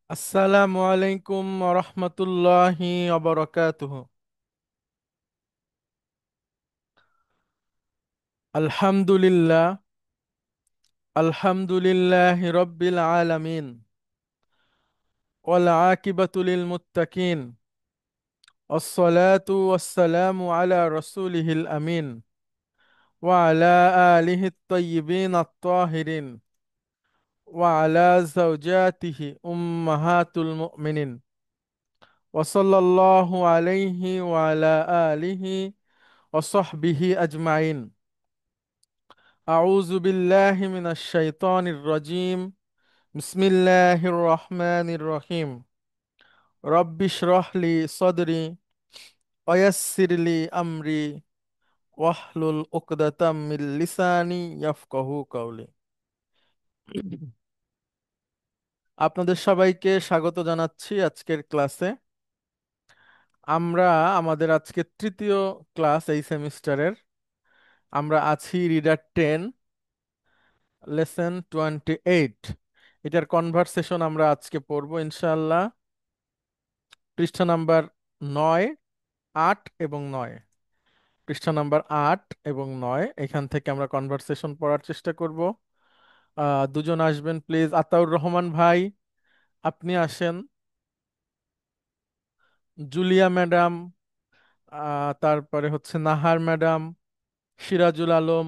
আসসালামু আলাইকুম রহমতুল্লাহি অবরকাতুহু। আলহামদুলিল্লাহ, আলহামদুলিল্লাহ রব্বিল আলামিন, ওয়াল আকিবাতু লিল মুত্তাকিন, ওয়াসসালাতু ওয়াসসালামু আলা রাসূলিহিল আমিন, ওয়া আলা আলিহি আত-তাইয়্যিবিন আত-তাহিরিন, ওয়া আলা যাওজাতিহি উম্মাহাতুল মুমিনিন, ওয়া সাল্লাল্লাহু আলাইহি ওয়া আলা আলিহি ওয়া সাহবিহি আজমাইন। أعوذ بالله من الشيطان الرجيم. بسم الله الرحمن الرحيم. رب اشرح لي صدري ويسر لي أمري واحلل عقدة من لساني يفقهوا قولي. আপনাদের সবাইকে স্বাগত জানাচ্ছি আজকের ক্লাসে। আমরা আমাদের আজকে তৃতীয় ক্লাস এই সেমিস্টারের। আমরা আছি রিডার 10, লেসন 28। এটার কনভারসেশন আমরা আজকে পড়বো ইনশাআল্লাহ। পৃষ্ঠা নাম্বার 9, 8 এবং 9। পৃষ্ঠা নাম্বার 8 এবং 9, এখান থেকে আমরা কনভারসেশন পড়ার চেষ্টা করব। দুজন আসবেন প্লিজ। আতাউর রহমান ভাই, আপনি আসেন। জুলিয়া ম্যাডাম, তারপরে হচ্ছে নাহার ম্যাডাম, সিরাজুল আলম,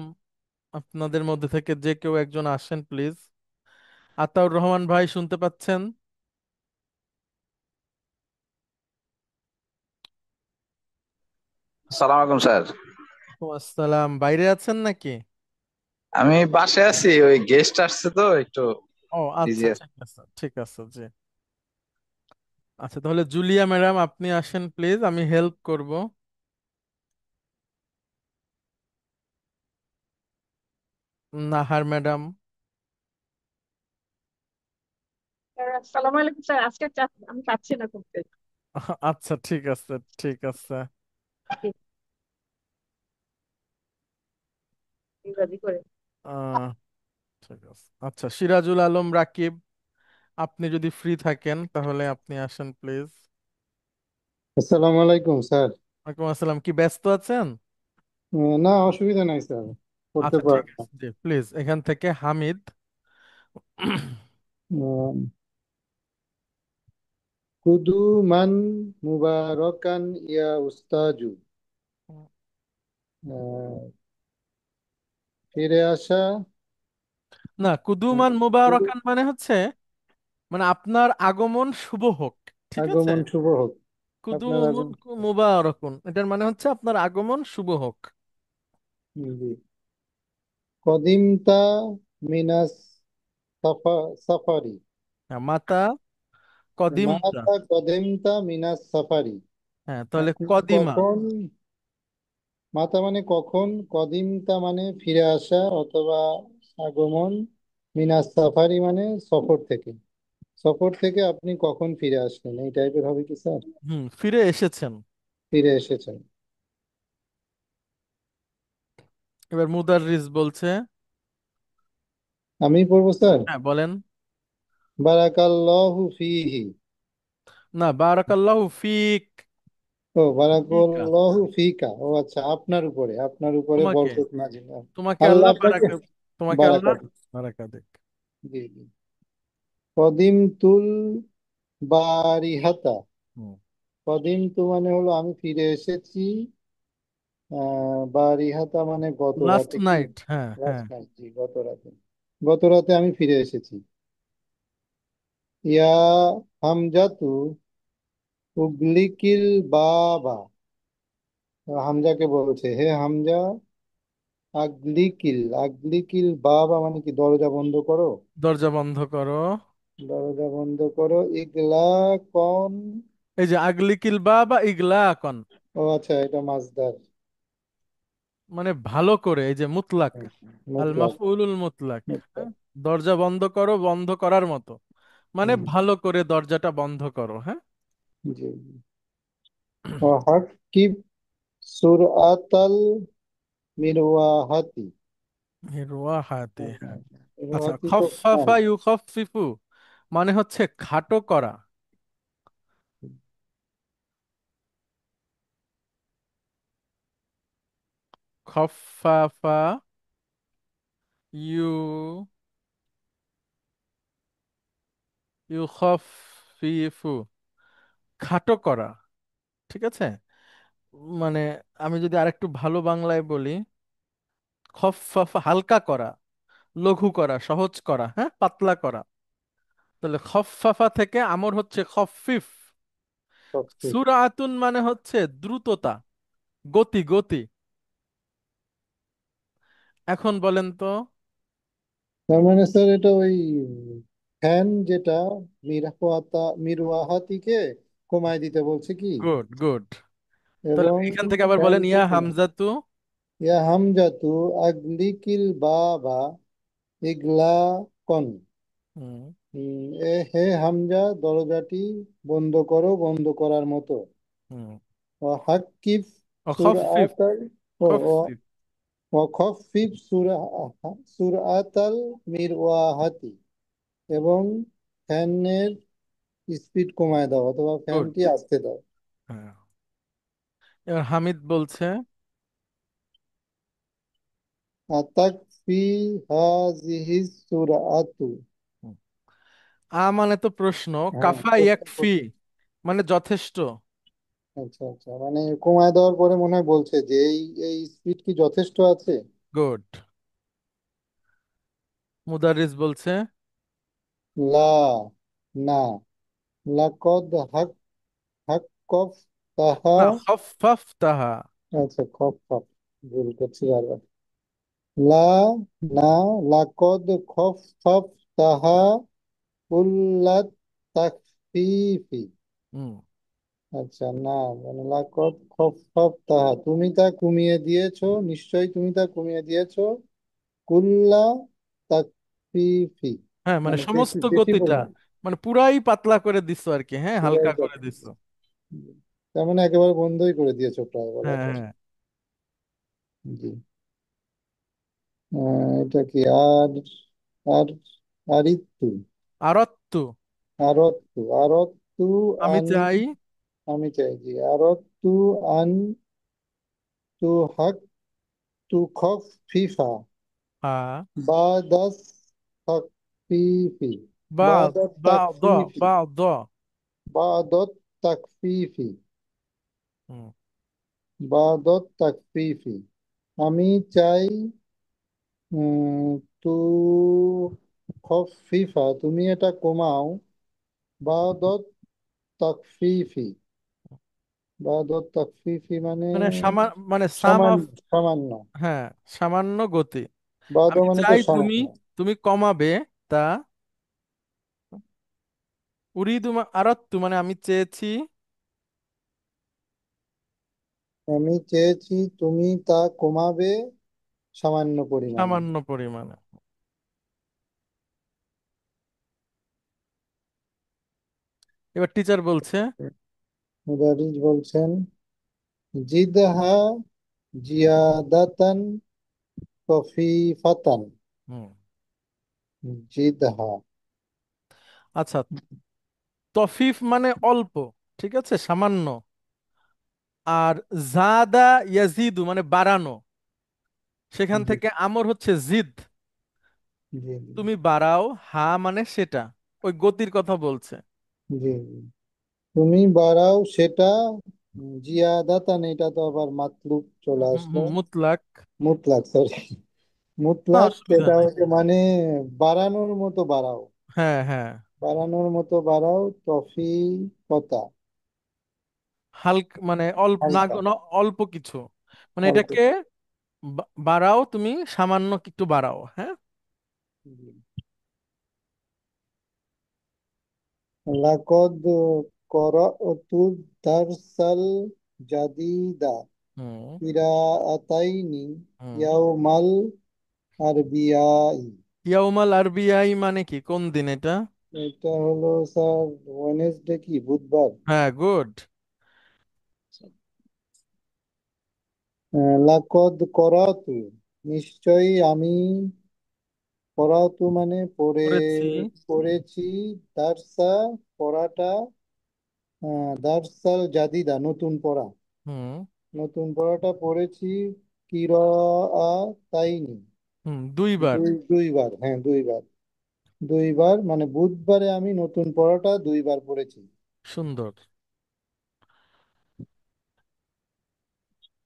আপনাদের মধ্যে থেকে যে কেউ একজন আসেন প্লিজ। আতাউর রহমান ভাই, শুনতে পাচ্ছেন? সালাম আলাইকুম স্যার। আসসালাম, বাইরে আছেন নাকি? আমি বাসায় আছি, ওই গেস্ট আসছে তো একটু ও বিজি আচ্ছা, আছি। ঠিক আছে, ঠিক আছে জি। আচ্ছা, তাহলে জুলিয়া ম্যাডাম আপনি আসেন প্লিজ, আমি হেল্প করব। নাহার ম্যাডাম। স্যার, আসসালামু আলাইকুম স্যার। আজকে আমি পাচ্ছি না করতে। আচ্ছা, ঠিক আছে, ঠিক আছে। ইংরাজি করে। আহ, ঠিক আছে, আচ্ছা, সিরাজুল আলম রাকিব, আপনি যদি ফ্রি থাকেন তাহলে আপনি আসেন প্লিজ। আসসালামু আলাইকুম স্যার। ওয়ালাইকুম আসসালাম, কি ব্যস্ত আছেন? না, অসুবিধা নাই স্যার, করতে আচ্ছা, ঠিক পারবো। আছে জি, প্লিজ এখান থেকে হামিদ। কুদুমান মুবারকান ইয়া উস্তাজু। আহ, ফিরে আসা। না, আহ, কুদুমান কু- মুবারকান মানে হচ্ছে, মানে আপনার আগমন শুভ হোক, ঠিক আছে। আগমন শুভ হোক। আপনার কুদুমুন আগমন। মুবারাকুন, এটার মানে হচ্ছে আপনার আগমন শুভ হোক। জি। কদিমতা মিনাস সাফারি। হ্যাঁ, মাতা কদিমতা। মাতা কদিমতা মিনাস সাফারি। হ্যাঁ, তাহলে আপনি কদিমা। কখন। মাতা মানে কখন, কদিমতা মানে ফিরে আসা অথবা আগমন, মিনাস সাফারি মানে সফর থেকে। সফর থেকে আপনি কখন ফিরে আসলেন, এই টাইপের হবে কি স্যার? ফিরে এসেছেন। ফিরে এসেছেন। এবার মুদাররিস বলছে। আমি পড়বো স্যার। হ্যাঁ, বলেন। বারাকাল্লাহু ফিহি। না, বারাকাল্লাহু ফিক। ও, ফিকা। বারাকাল্লাহু ফিকা। ও আচ্ছা, আপনার উপরে তোমাকে, বরকত নাজিল হোক। তোমাকে আল্লাহ আল্লাহ আপনাকে বারাকা, তোমাকে আল্লাহ বারাকাত। বারাকা দিক। জি জি। কদিমতুল বারিহাতা। কদিমতু মানে হলো আমি ফিরে এসেছি। বারিহাতা মানে গত লাস্ট রাতে কি? নাইট, হ্যাঁ হ্যাঁ। লাস্ট নাইট, জি, গত রাতে। গত রাতে আমি ফিরে এসেছি। ইয়া হামজাতু উগলিকিল বাবা। হামজাকে বলছে, হে হামজা, আগলিকিল আগলিকিল বাবা মানে কি, দরজা বন্ধ করো। দরজা বন্ধ করো। দরজা বন্ধ করো। ইগলা কন। এই যে আগলিকিল বা ইগলাকন, ও আচ্ছা, এটা মাসদার। মানে ভালো করে, এই যে মুতলাক, আল মুতলাক। মাফউলুল মুতলাক। হ্যাঁ, মুতলাক। দরজা বন্ধ করো, বন্ধ করার মতো, মানে হুম, ভালো করে দরজাটা বন্ধ করো। হ্যাঁ। জি জি। ও হাকিব সুরআতাল মিরওয়াহাতি। রুয়াহাতি, হ্যাঁ। আচ্ছা, মিরওয়াহাতি তো খফাফা ফ্যান। ইউখফিফু, মানে হচ্ছে খাটো করা। খফাফা, ইউ ইউখফিফু, খাটো করা। ঠিক আছে, মানে আমি যদি আরেকটু ভালো বাংলায় বলি, খফাফা হালকা করা, লঘু করা, সহজ করা, হ্যাঁ, পাতলা করা। তাহলে খফাফা থেকে আমর হচ্ছে খফিফ। তফসিল। সুরাতুন মানে হচ্ছে দ্রুততা, গতি গতি। এখন বলেন তো। তার মানে স্যার এটা ওই ফ্যান যেটা মিরওয়াহাতিকে কমায় দিতে বলছে কি? Good good. তাহলে এবং এখান থেকে আবার বলেন ফ্যানকে ইয়া কমায়। হামজাতু। ইয়া হামজাতু আগলিকিল বাবা ইগলা কন। হুম হে হামজা, দরজাটি বন্ধ করো বন্ধ করার মতো। হুম। ও হাক্কিফ খফিফ সুরআতাল ও ও খফিফ। ও খফিফ সুরআতাল মিরওয়াহাতি, এবং ফ্যানের স্পিড কমায় দাও অথবা গুড। ফ্যানটি আস্তে দাও। হ্যাঁ, এবার হামিদ বলছে। আতাক ফি হাজিহি সুরআতু। হুম। মানে তো প্রশ্ন, হ্যাঁ, কাফা প্রশ্ন ইয়াকফি করছে। মানে যথেষ্ট। আচ্ছা আচ্ছা, মানে কমায় দেওয়ার পরে মনে হয় বলছে যে এই এই স্পিড কি যথেষ্ট আছে? গুড। মুদারিস বলছে। লা, না। লাকদ হাক্কফ তাহা। না, খফফ তাহা। আচ্ছা, খফ খফ, ভুল করছি বারবার। লা, না। লাকদ খফফ তাহা কুল্লাত তাকফিফি। হুম। আচ্ছা, না, মানে লাকদ খফফ তাহা, তুমি তা কমিয়ে দিয়েছো, নিশ্চয়ই তুমি তা কমিয়ে দিয়েছো। কুল্লা তাকফিফি, হ্যাঁ, মানে মানে বেশি সমস্ত বেশি গতিটা, পরিমাণ। মানে পুরাই পাতলা করে দিছো আর কি, হ্যাঁ, হালকা পুরাই করে কথা। দিছো। তার মানে একেবারে বন্ধই করে দিয়েছো প্রায় বলা হ্যাঁ যায়। হ্যাঁ। জি। এটা কি আর আর আরিত্তু, আরত্তু আরত্তু আমি আন। চাই। আমি চাই, জি, আরত্তু আন তু হাক তু খফ ফিফা আ বাদাস তাকফিফি, বা বাদাত বা দ তাকফিফি, বা দ। বাদাত তাকফিফি, হুম। বাদাত তাকফিফি। আমি চাই উম, তু খফিফা, তুমি এটা কমাও। বাদাত তাকফিফি, বাদাত তাকফিফি মানে মানে মানে সাম অফ। সামান্য, সামান্য। হ্যাঁ, সামান্য গতি। বাদ আমি মানে তো চাই তুমি সামান্য। তুমি কমাবে তা। উরিদু আরত্তু মানে আমি চেয়েছি আমি চেয়েছি তুমি তা কমাবে সামান্য পরিমাণে। সামান্য পরিমাণে। এবার টিচার বলছে। মুদারিস বলছেন, জিদহা জিয়াদাতান কফিফাতান। হুম। জিদহা। আচ্ছা, তফিফ মানে অল্প, ঠিক আছে, সামান্য। আর জাদা ইয়াজিদু মানে বাড়ানো, সেখান জি থেকে আমর হচ্ছে জিদ। জি জি তুমি বাড়াও, হা মানে সেটা, ওই গতির কথা বলছে। জি। তুমি বাড়াও সেটা। জিয়াদাতান, এটা তো আবার মাতলুব চলে আসলো। মুতলাক। মুতলাক, সরি। না, মুতলাক, অসুবিধা এটা নেই। হচ্ছে মানে বাড়ানোর মতো বাড়াও। হ্যাঁ হ্যাঁ। বাড়ানোর মতো বাড়াও, তফি কথা। হালকা মানে অল্প না, হালকা, অল্প কিছু, মানে অল্প। এটাকে বাড়াও, তুমি সামান্য একটু বাড়াও, হ্যাঁ। লাকদ করঅতু দারসাল জাদিদা হুম কিরাআতাইনি হুম। ইয়াউমাল আরবিয়াই। ইয়াউমাল আরবিয়াই মানে কি, কোন দিন এটা? এটা হলো স্যার ওয়েনেসডে, কি বুধবার। হ্যাঁ, গুড। লাকদ করাতু, নিশ্চয়ই আমি, করাতু মানে পড়ে, করেছি। পড়েছি দার্সা, পড়াটা, দার্সাল জাদিদা, নতুন পড়া। হুম। নতুন পড়াটা পড়েছি কিরাআতাইনি, হুম, দুইবার। দুইবার, হ্যাঁ দুইবার। দুইবার মানে বুধবারে আমি নতুন পড়াটা দুইবার পড়েছি। সুন্দর।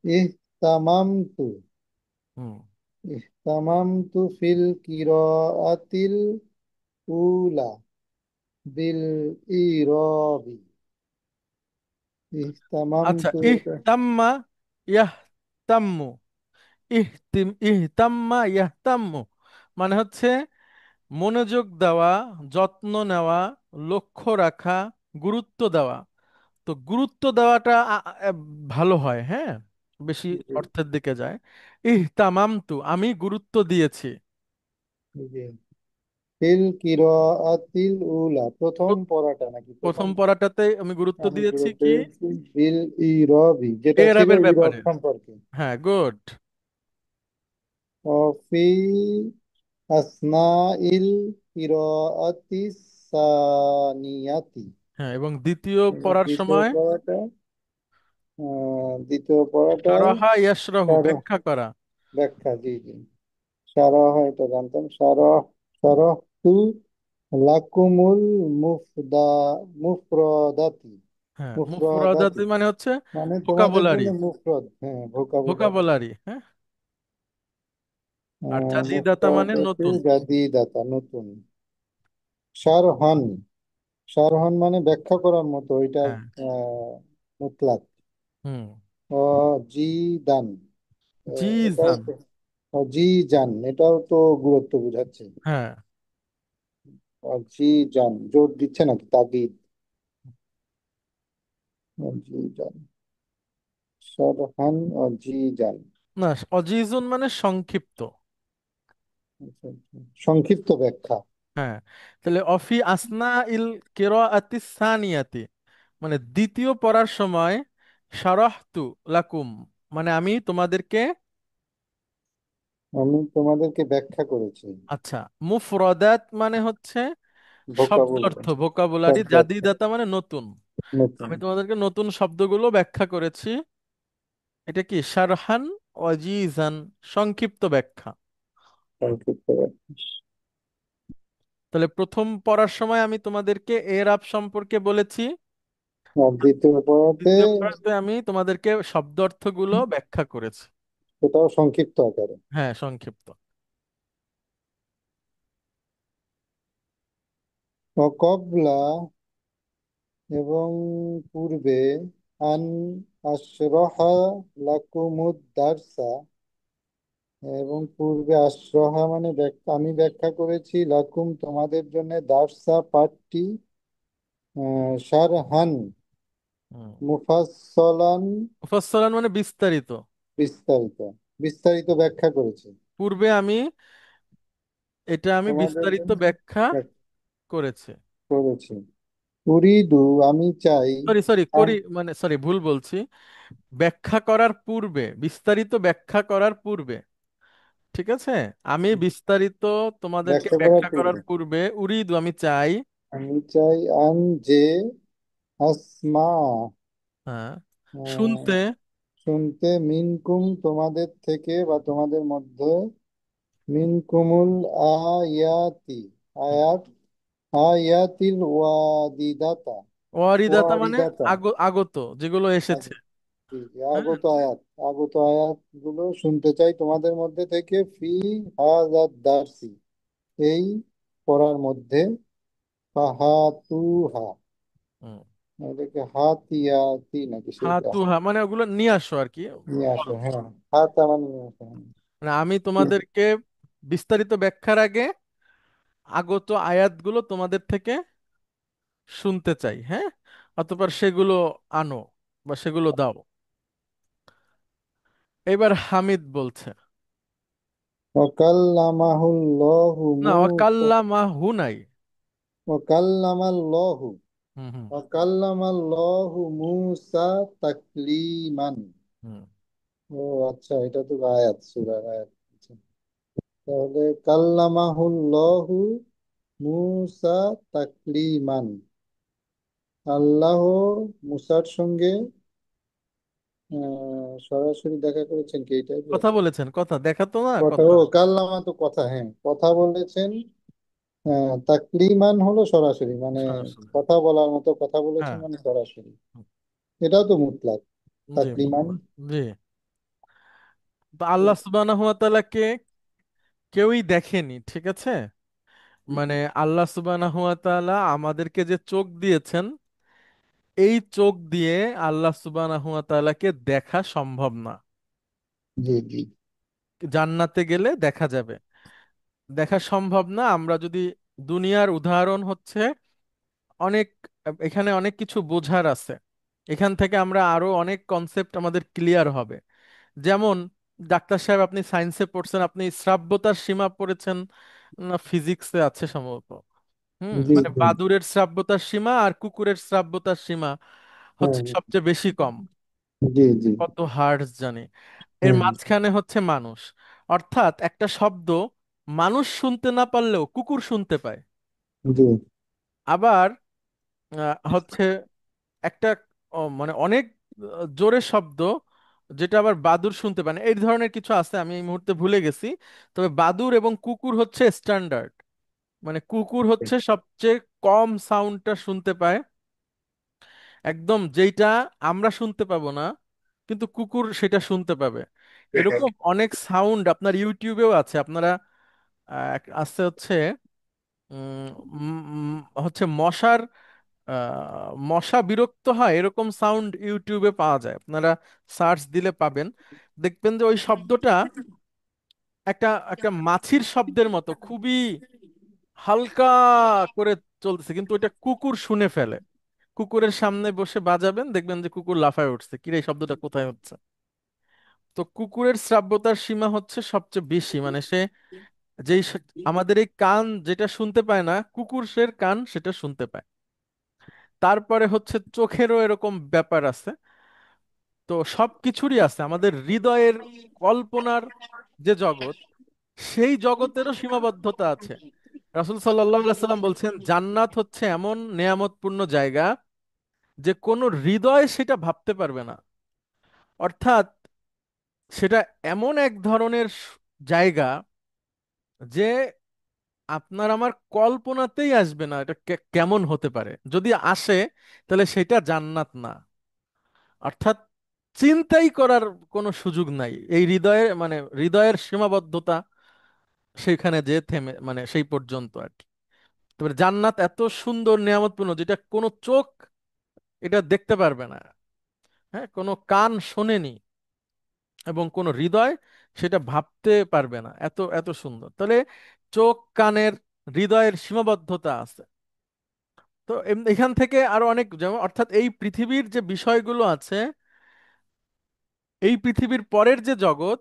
ইহতামামতু, হুম। ইহতামামতু ফিল কিরাআতিল উলা বিল ইরবি। আচ্ছা, ইহতামামতু এটা ইহতাম্মা ইয়াহতাম্মু, ইহতাম্মা ইয়াহতাম্মু মানে হচ্ছে মনোযোগ দেওয়া, যত্ন নেওয়া, লক্ষ্য রাখা, গুরুত্ব দেওয়া। তো গুরুত্ব দেওয়াটা ভালো হয়, হ্যাঁ, বেশি জি, অর্থের দিকে যায়। ইহতামামতু, আমি গুরুত্ব দিয়েছি। জি। ফিল কিরাআতিল উলা, প্রথম প্র- পড়াটা নাকি প্রথম? প্রথম পড়াটাতে আমি গুরুত্ব আমি দিয়েছি গুরুত্ব কি? দিয়েছি বিল ইরবি, যেটা ছিল এরাবের ইরব ব্যাপারে। সম্পর্কে। হ্যাঁ, গুড। অফি আসনাইল কিরাআতি সানিয়াতি, হ্যাঁ, এবং দ্বিতীয় এবং পড়ার দ্বিতীয় সময় পড়াটা, দ্বিতীয় পড়াটা সারাহা ইয়াশরাহু, সারহ, ব্যাখ্যা করা। ব্যাখ্যা, জি জি। সারহ এটা জানতাম, সারহ, সারহ তু লাকুমুল মুফদা মুফরদাতি, হ্যাঁ, মুফরাদাতি মুফরদাতি মানে হচ্ছে মানে তোমাদের ভোকাবুলারি। জন্য মুফরদ, হ্যাঁ ভোকাবুলারি। ভোকাবুলারি, হ্যাঁ। আর জাদিদাতা মানে মুফরদাতি নতুন। জাদিদাতা, নতুন। শারহান, শারহান মানে ব্যাখ্যা করার মতো, এটা হ্যাঁ। মুতলাক। হুম। জি দান, এটাও জিজান। তো, জি জান এটাও তো গুরুত্ব বোঝাচ্ছে। হ্যাঁ। জি জান জোর দিচ্ছে নাকি, তাগিদ। জি জান, শারহান জি জান। না, অজিজুন মানে সংক্ষিপ্ত। আচ্ছা, আচ্ছা। সংক্ষিপ্ত ব্যাখ্যা। হ্যাঁ, তাহলে অফি আসনা ইল কিরাআতি সানিয়াতি মানে দ্বিতীয় পড়ার সময়, শারাহতু লাকুম মানে আমি তোমাদেরকে, আমি তোমাদেরকে ব্যাখ্যা করেছি। আচ্ছা, মুফরাদাত মানে হচ্ছে শব্দ অর্থ, ভোকাবুলারি, ভোকাবুলারি। শব্দ অর্থ, জাদিদাতা মানে নতুন। নতুন, আমি তোমাদেরকে নতুন শব্দগুলো ব্যাখ্যা করেছি। এটা কি শারহান ওয়াজিজান, সংক্ষিপ্ত ব্যাখ্যা। সংক্ষিপ্ত ব্যাখ্যা। তাহলে প্রথম পড়ার সময় আমি তোমাদেরকে এরাব সম্পর্কে বলেছি। আর দ্বিতীয় পড়াতে দ্বিতীয় পড়াতে আমি তোমাদেরকে শব্দ অর্থগুলো ব্যাখ্যা করেছি। সেটাও সংক্ষিপ্ত আকারে। হ্যাঁ, সংক্ষিপ্ত। অকবলা, এবং পূর্বে, আন আশরহা লাকুমুদ দারসা, এবং পূর্বে আশরহা মানে ব্যাখ্যা, আমি ব্যাখ্যা করেছি লাকুম তোমাদের জন্য, দারসা পাঠটি, শারহান হুম। মুফাসসলান, মুফাসসালান মানে বিস্তারিত। বিস্তারিত, বিস্তারিত ব্যাখ্যা করেছি পূর্বে আমি, এটা আমি তোমাদের বিস্তারিত জন্য, ব্যাখ্যা ব্যাখ্যা করেছি। করেছি। উরিদু আমি চাই, সরি সরি আন, করি মানে সরি, ভুল বলছি। ব্যাখ্যা করার পূর্বে, বিস্তারিত ব্যাখ্যা করার পূর্বে, ঠিক আছে। আমি বিস্তারিত তোমাদেরকে ব্যাখ্যা করার ব্যাখ্যা করার পূর্বে, পূর্বে উরিদু আমি চাই, আমি চাই আন যে, আসমা, হ্যাঁ, আহ, শুনতে, শুনতে, মিনকুম তোমাদের থেকে বা তোমাদের মধ্যে, মিনকুমুল আয়াতি, আয়াত, আয়াতিল ওয়াদিদাতা, ওয়ারিদাতা মানে ওয়ারিদাতা, আগত যেগুলো এসেছে। জি, জি, হ্যাঁ। আগত আয়াত, আগত আয়াত গুলো শুনতে চাই তোমাদের মধ্যে থেকে, ফি হাজাদ দারসি, এই পড়ার মধ্যে, ফাহাতুহা, হুম। এটাকে হাতিয়াতি নাকি সেইটা, হাতুহা মানে ওগুলো নিয়ে আসো আর কি। নিয়ে আসো, বলো। হ্যাঁ হাতা মানে নিয়ে আসো, হ্যাঁ। মানে আমি তোমাদেরকে বিস্তারিত ব্যাখ্যার আগে আগত আয়াতগুলো তোমাদের থেকে শুনতে চাই, হ্যাঁ। অতঃপর সেগুলো আনো বা সেগুলো দাও। এবার হামিদ বলছে। ওয়াকাল্লামাহুল্লাহু না, মুসা, ওয়াকাল্লামাহু নাই। ওয়াকাল্লামাল্লাহু, হুম। হুম। ওয়াকাল্লামাল্লাহু মুসা তাকলিমান। হুম। ও আচ্ছা, এটা তো আয়াত, সূরার আয়াত। আচ্ছা, তাহলে কাল্লামাহুল্লাহু মুসা তাকলিমান, আল্লাহ মুসার সঙ্গে সরাসরি দেখা করেছেন কি, এই টাইপের কথা বলেছেন, কথা দেখা তো না, কথা। কথা। ও কাল্লামা তো কথা, হ্যাঁ কথা বলেছেন। তাকলিমান হলো সরাসরি, মানে সরাসরি। কথা বলার মতো কথা বলেছেন হ্যাঁ। মানে সরাসরি। এটাও তো মুতলাক জি। তাকলিমান। জি। তো আল্লাহ সুবহানাহু ওয়া তাআলাকে কেউই দেখেনি, ঠিক আছে? মানে আল্লাহ সুবহানাহু ওয়া তাআলা আমাদেরকে যে চোখ দিয়েছেন, এই চোখ দিয়ে আল্লাহ সুবহানাহু ওয়া তাআলাকে দেখা সম্ভব না। জি জি জান্নাতে গেলে দেখা যাবে, দেখা সম্ভব না। আমরা যদি দুনিয়ার উদাহরণ হচ্ছে অনেক, এখানে অনেক কিছু বোঝার আছে। এখান থেকে আমরা আরো অনেক কনসেপ্ট আমাদের ক্লিয়ার হবে। যেমন ডাক্তার সাহেব, আপনি সায়েন্সে পড়ছেন, আপনি শ্রাব্যতার সীমা পড়েছেন না, ফিজিক্সে আছে সম্ভবত। জি মানে জি। বাদুড়ের শ্রাব্যতার সীমা আর কুকুরের শ্রাব্যতার সীমা হ্যাঁ হচ্ছে সবচেয়ে বেশি কম, জি জি। কত হার্টজ জানি। এর হ্যাঁ মাঝখানে হচ্ছে মানুষ। অর্থাৎ একটা শব্দ মানুষ শুনতে না পারলেও কুকুর শুনতে পায়। জি আবার হচ্ছে একটা মানে অনেক জোরে শব্দ যেটা আবার বাদুড় শুনতে পায় না, এই ধরনের কিছু আছে, আমি এই মুহূর্তে ভুলে গেছি। তবে বাদুড় এবং কুকুর হচ্ছে স্ট্যান্ডার্ড। মানে কুকুর হচ্ছে সবচেয়ে কম সাউন্ডটা শুনতে পায়, একদম যেইটা আমরা শুনতে পাবো না, কিন্তু কুকুর সেটা শুনতে পাবে। এরকম অনেক সাউন্ড আপনার ইউটিউবেও আছে। আপনারা আছে হচ্ছে উম, হচ্ছে মশা বিরক্ত হয় এরকম সাউন্ড ইউটিউবে পাওয়া যায়, আপনারা সার্চ দিলে পাবেন। দেখবেন যে ওই শব্দটা একটা একটা মাছির শব্দের মতো, খুবই হালকা করে চলতেছে, কিন্তু ওইটা কুকুর শুনে ফেলে। কুকুরের সামনে বসে বাজাবেন, দেখবেন যে কুকুর লাফায় উঠছে, কিরে এই শব্দটা কোথায় হচ্ছে। তো কুকুরের শ্রাব্যতার সীমা হচ্ছে সবচেয়ে বেশি, মানে সে আমাদের এই কান যেটা শুনতে পায় না, কুকুরের কান সেটা শুনতে পায়। তারপরে হচ্ছে চোখেরও এরকম ব্যাপার আছে। তো সবকিছুরই আছে, আমাদের হৃদয়ের কল্পনার যে জগৎ, সেই জগতেরও সীমাবদ্ধতা আছে। রাসূল সাল্লাল্লাহু আলাইহি সাল্লাম বলছেন জান্নাত হচ্ছে এমন নেয়ামতপূর্ণ জায়গা যে কোনো হৃদয় সেটা ভাবতে পারবে না। অর্থাৎ সেটা এমন এক ধরনের জায়গা যে আপনার আমার কল্পনাতেই আসবে না এটা কেমন হতে পারে। যদি আসে তাহলে সেটা জান্নাত না। অর্থাৎ চিন্তাই করার কোনো সুযোগ নাই, এই হৃদয়ের মানে হৃদয়ের সীমাবদ্ধতা সেখানে যে থেমে মানে সেই পর্যন্ত আর কি। তবে জান্নাত এত সুন্দর নিয়ামতপূর্ণ যেটা কোনো চোখ এটা দেখতে পারবে না, হ্যাঁ, কোনো কান শোনেনি, এবং কোনো হৃদয় সেটা ভাবতে পারবে না, এত এত সুন্দর। তাহলে চোখ, কানের, হৃদয়ের সীমাবদ্ধতা আছে। তো এখান থেকে আরো অনেক, যেমন অর্থাৎ এই পৃথিবীর যে বিষয়গুলো আছে, এই পৃথিবীর পরের যে জগৎ,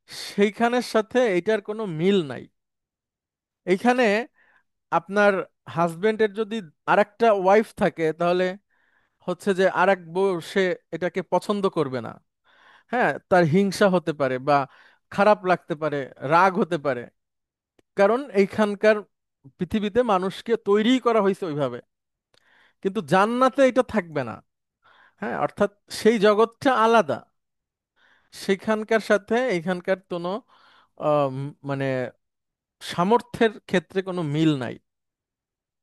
সেইখানের সাথে এইটার কোনো মিল নাই। এইখানে আপনার হাজবেন্ডের যদি আরেকটা ওয়াইফ থাকে, তাহলে হচ্ছে যে আরেক বউ সে এটাকে পছন্দ করবে না। হ্যাঁ, তার হিংসা হতে পারে বা খারাপ লাগতে পারে, রাগ হতে পারে। কারণ এইখানকার পৃথিবীতে মানুষকে তৈরি করা হয়েছে ওইভাবে। কিন্তু জান্নাতে এটা থাকবে না। হ্যাঁ, অর্থাৎ সেই জগৎটা আলাদা, সেখানকার সাথে এইখানকার কোনো মানে সামর্থ্যের ক্ষেত্রে কোনো মিল নাই।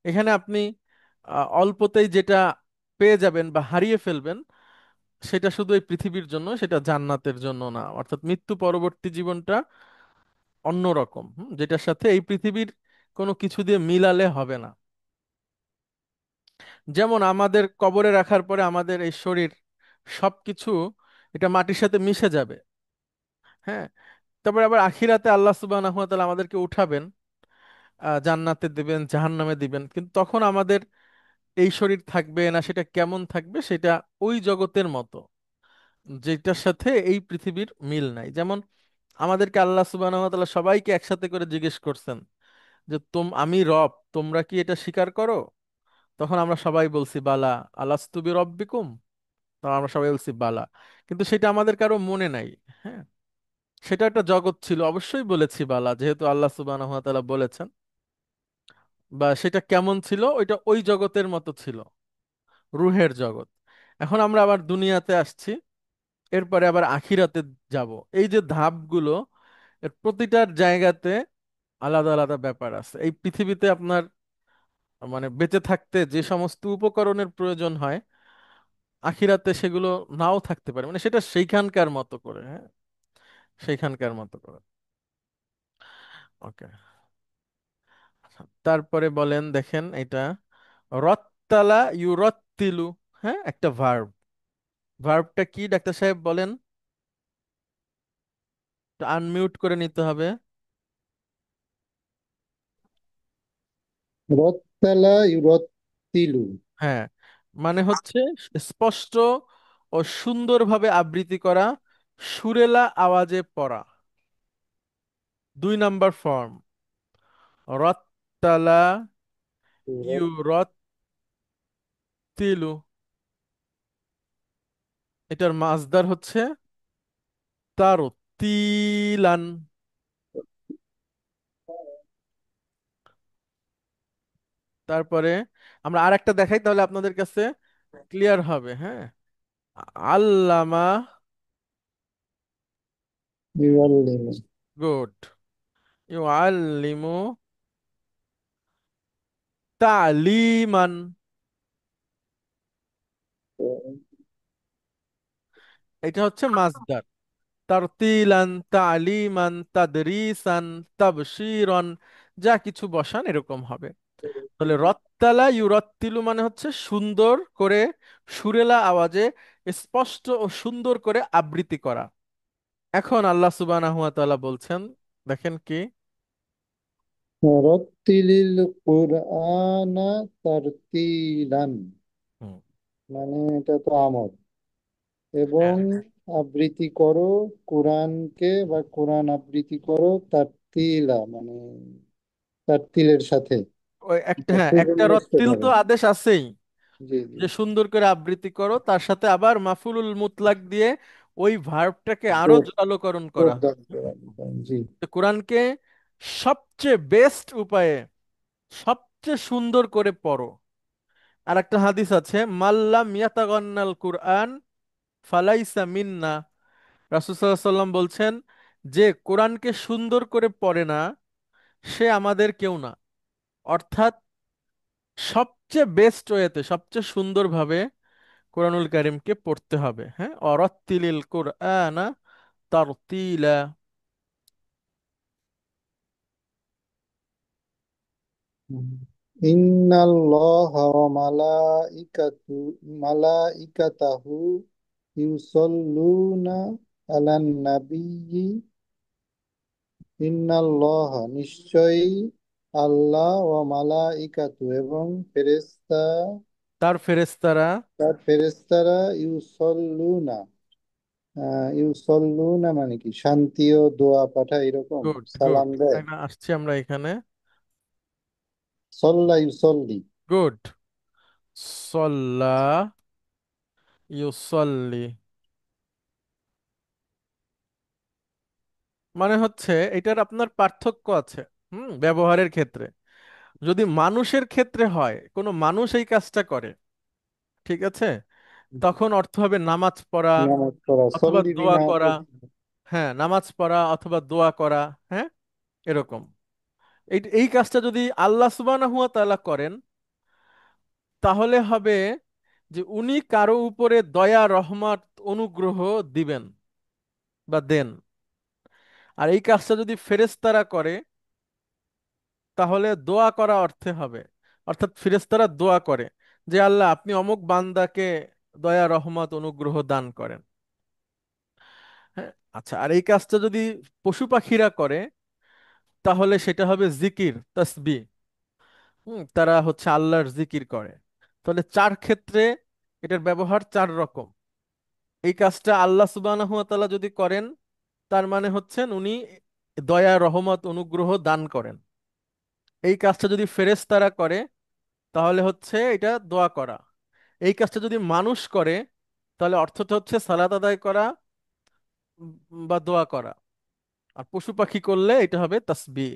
এখানে আপনি অল্পতেই যেটা পেয়ে যাবেন বা হারিয়ে ফেলবেন, সেটা শুধু এই পৃথিবীর জন্য, সেটা জান্নাতের জন্য না। অর্থাৎ মৃত্যু পরবর্তী জীবনটা অন্যরকম, যেটার সাথে এই পৃথিবীর কোনো কিছু দিয়ে মিলালে হবে না। যেমন আমাদের কবরে রাখার পরে আমাদের এই শরীর সবকিছু এটা মাটির সাথে মিশে যাবে। হ্যাঁ, তারপরে আবার আখিরাতে আল্লাহ সুবহানাহু ওয়া তাআলা আমাদেরকে উঠাবেন, জান্নাতে দিবেন, জাহান্নামে দিবেন, কিন্তু তখন আমাদের এই শরীর থাকবে না, সেটা কেমন থাকবে সেটা ওই জগতের মতো, যেটার সাথে এই পৃথিবীর মিল নাই। যেমন আমাদেরকে আল্লাহ সুবহানাহু ওয়া তাআলা সবাইকে একসাথে করে জিজ্ঞেস করছেন যে আমি রব, তোমরা কি এটা স্বীকার করো? তখন আমরা সবাই বলছি বালা। আলাস্তু বিরব্বিকুম, তখন আমরা সবাই বলছি বালা। কিন্তু সেটা আমাদের কারো মনে নাই। হ্যাঁ, সেটা একটা জগৎ ছিল, অবশ্যই বলেছি বালা, যেহেতু আল্লাহ সুবহানাহু ওয়া তাআলা বলেছেন। বা সেটা কেমন ছিল, ওইটা ওই জগতের মতো ছিল, রুহের জগৎ। এখন আমরা আবার দুনিয়াতে আসছি, এরপরে আবার আখিরাতে যাব। এই যে ধাপগুলো, এর প্রতিটার জায়গাতে আলাদা আলাদা ব্যাপার আছে। এই পৃথিবীতে আপনার মানে বেঁচে থাকতে যে সমস্ত উপকরণের প্রয়োজন হয়, আখিরাতে সেগুলো নাও থাকতে পারে, মানে সেটা সেইখানকার মতো করে, হ্যাঁ, সেইখানকার মতো করে। ওকে, তারপরে বলেন, দেখেন এটা রত্তালা ইউরত্তিলু, হ্যাঁ, একটা ভার্ব। ভার্বটা কি ডাক্তার সাহেব বলেন? আনমিউট করে নিতে হবে। রত্তালা ইউরত্তিলু। হ্যাঁ, মানে হচ্ছে স্পষ্ট ও সুন্দরভাবে আবৃত্তি করা, সুরেলা আওয়াজে পড়া। 2 নাম্বার ফর্ম, রত্তালা ইউরত্তিলু। এটার মাসদার হচ্ছে তারতিলান। তারপরে আমরা আর একটা দেখাই, তাহলে আপনাদের কাছে ক্লিয়ার হবে, হ্যাঁ। আল্লামা, ইউআল্লিমু। গুড, ইউআল্লিমু তালিমান। এটা হচ্ছে মাসদার। তারতিলান, তালিমান, তাদরিসান, তাবশীরন, যা কিছু বসান এরকম হবে। তাহলে রত্তালা ইউরত্তিলু মানে হচ্ছে সুন্দর করে, সুরেলা আওয়াজে, স্পষ্ট ও সুন্দর করে আবৃত্তি করা। এখন আল্লাহ সুবহানাহু ওয়া তাআলা বলছেন, দেখেন কি, রত্তিলিল কুরআনা তারতিলান, হুম, মানে এটা তো আমর। এবং হ্যাঁ, আবৃত্তি করো কোরআনকে, বা কোরআন আবৃত্তি করো তারতিলা, মানে তারতিলের সাথে। ওই একটা, এটা হ্যাঁ, একটা সুবিন্যস্ত রত্তিল তো ভাবে। আদেশ আছেই, জি জি। যে সুন্দর করে আবৃত্তি করো, তার সাথে আবার মাফুলুল মুতলাক দিয়ে ওই ভার্বটাকে আরো জোর, জোরালোকরণ করা। জোরদার করা। জি। তো কোরআনকে সবচেয়ে বেস্ট উপায়ে সবচেয়ে সুন্দর করে পড়ো। আর একটা হাদিস আছে, মাল্লাম ইয়াতাগান্নাল কুরআন ফালাইসা মিন্না। রাসূল সাল্লাল্লাহু আলাইহি সাল্লাম বলছেন, যে কোরআনকে সুন্দর করে পড়ে না, সে আমাদের কেউ না। অর্থাৎ সবচেয়ে বেস্ট ওয়েতে, সবচেয়ে সুন্দরভাবে কোরআনুল কারীমকে পড়তে হবে, হ্যাঁ। অরাত্তিলিল কুরআনা তারতিলা। ইন্নাল্লাহা ওয়া মালাইকাতাহু ইউসাল্লুনা আলান নাবিয়্যি। ইন্নাল্লাহা, নিশ্চয়ই, আল্লাহ, ওয়া মালাইকাতু, এবং ফেরেশতা, তার ফেরেশতারা, তার ফেরেশতারা, ইউসল্লুনা, ইউসল্লুনা মানে কি, শান্তি ও দোয়া পাঠায়, এরকম গুড গুড, সালাম দেয়। আসছি আমরা এখানে। সল্লা ইউসল্লি। গুড, সল্লা ইউসল্লি, মানে হচ্ছে এটার আপনার পার্থক্য আছে, ব্যবহারের ক্ষেত্রে। যদি মানুষের ক্ষেত্রে হয়, কোনো মানুষ এই কাজটা করে, ঠিক আছে, তখন অর্থ হবে নামাজ পড়া নামাজ পড়া, অথবা সল্লি দোয়া বিনা করা। হ্যাঁ, নামাজ পড়া অথবা দোয়া করা, হ্যাঁ, এরকম। এই এই কাজটা যদি আল্লাহ সুবহানাহু ওয়া তাআলা করেন, তাহলে হবে যে উনি কারো উপরে দয়া, রহমত, অনুগ্রহ দিবেন বা দেন। আর এই কাজটা যদি ফেরেশতারা করে, তাহলে দোয়া করা অর্থে হবে। অর্থাৎ ফেরেশতারা দোয়া করে যে আল্লাহ আপনি অমুক বান্দাকে দয়া, রহমত, অনুগ্রহ দান করেন, হ্যাঁ। আচ্ছা, আর এই কাজটা যদি পশু পাখিরা করে, তাহলে সেটা হবে জিকির, তাসবিহ। তারা হচ্ছে আল্লাহর জিকির করে। তাহলে চার ক্ষেত্রে এটার ব্যবহার 4 রকম। এই কাজটা আল্লাহ সুবহানাহু ওয়া তাআলা যদি করেন, তার মানে হচ্ছেন উনি দয়া, রহমত, অনুগ্রহ দান করেন। এই কাজটা যদি ফেরেশতারা করে, তাহলে হচ্ছে এটা দোয়া করা। এই কাজটা যদি মানুষ করে, তাহলে অর্থটা হচ্ছে সালাত আদায় করা বা দোয়া করা। আর পশু পাখি করলে এটা হবে তাসবিহ,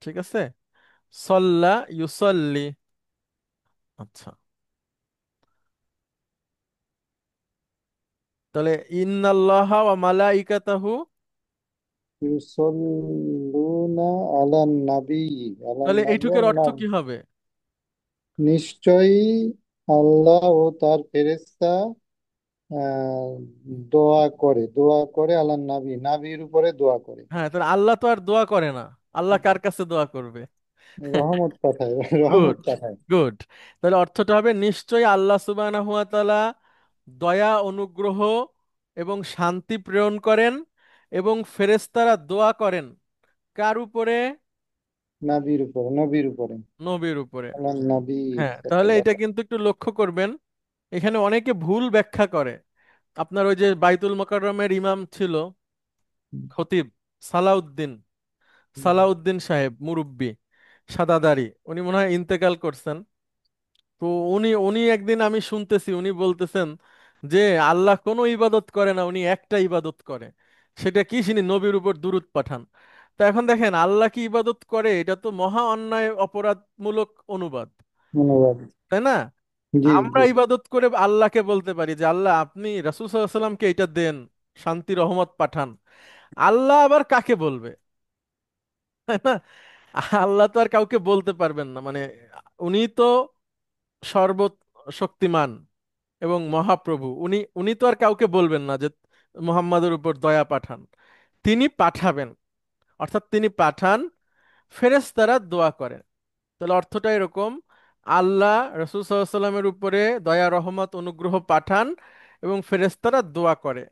ঠিক আছে। সল্লা ইউসল্লি। আচ্ছা, তাহলে ইন্নাল্লাহা ওয়া মালাইকাতাহু, ইউসাল্লুনা আলান নবী, আলান তাহলে নবী এইটুকের অর্থ নাম। কি হবে? নিশ্চয়ই আল্লাহ ও তার ফেরেশতা আহ, দোয়া করে আলান নবী, নবীর উপরে দোয়া করে। হ্যাঁ, তাহলে আল্লাহ তো আর দোয়া করে না, আল্লাহ কার কাছে দোয়া করবে? রহমত পাঠায়, রহমত গুড, পাঠায়। গুড। তাহলে অর্থটা হবে নিশ্চয়ই আল্লাহ সুবহানাহু ওয়া তাআলা দয়া, অনুগ্রহ এবং শান্তি প্রেরণ করেন, এবং ফেরেশতারা দোয়া করেন কার উপরে? নবীর উপরে, নবীর উপরে। নবীর উপরে। আলান নবী। হ্যাঁ, তাহলে এটা কিন্তু একটু লক্ষ্য করবেন, এখানে অনেকে ভুল ব্যাখ্যা করে। আপনার ওই যে বাইতুল মোকাররমের ইমাম ছিল খতিব সালাউদ্দিন, সালাউদ্দিন সাহেব মুরব্বি, সাদা দাড়ি, উনি মনে হয় ইন্তেকাল করছেন। তো উনি উনি একদিন আমি শুনতেছি উনি বলতেছেন যে আল্লাহ কোনো ইবাদত করে না, উনি একটা ইবাদত করে। সেটা কি? তিনি নবীর উপর দুরূদ পাঠান। তা এখন দেখেন, আল্লাহ কি ইবাদত করে? এটা তো মহা অন্যায়, অপরাধমূলক অনুবাদ, ধন্যবাদ। তাই না? জি, আমরা জি। ইবাদত করে আল্লাহকে বলতে পারি যে আল্লাহ আপনি রাসূল সাল্লাল্লাহু আলাইহি সাল্লামকে এটা দেন, শান্তি রহমত পাঠান। আল্লাহ আবার কাকে বলবে? তাই না? আল্লাহ তো আর কাউকে বলতে পারবেন না, মানে উনি তো সর্বশক্তিমান এবং মহাপ্রভু, উনি উনি তো আর কাউকে বলবেন না যে মুহাম্মাদের উপর দয়া পাঠান। তিনি পাঠাবেন, অর্থাৎ তিনি পাঠান, ফেরেশতারা দোয়া করেন। তাহলে অর্থটা এরকম, আল্লাহ রাসূল সাল্লাল্লাহু আলাইহি সাল্লামের উপরে দয়া, রহমত, অনুগ্রহ পাঠান এবং ফেরেশতারা দোয়া করে।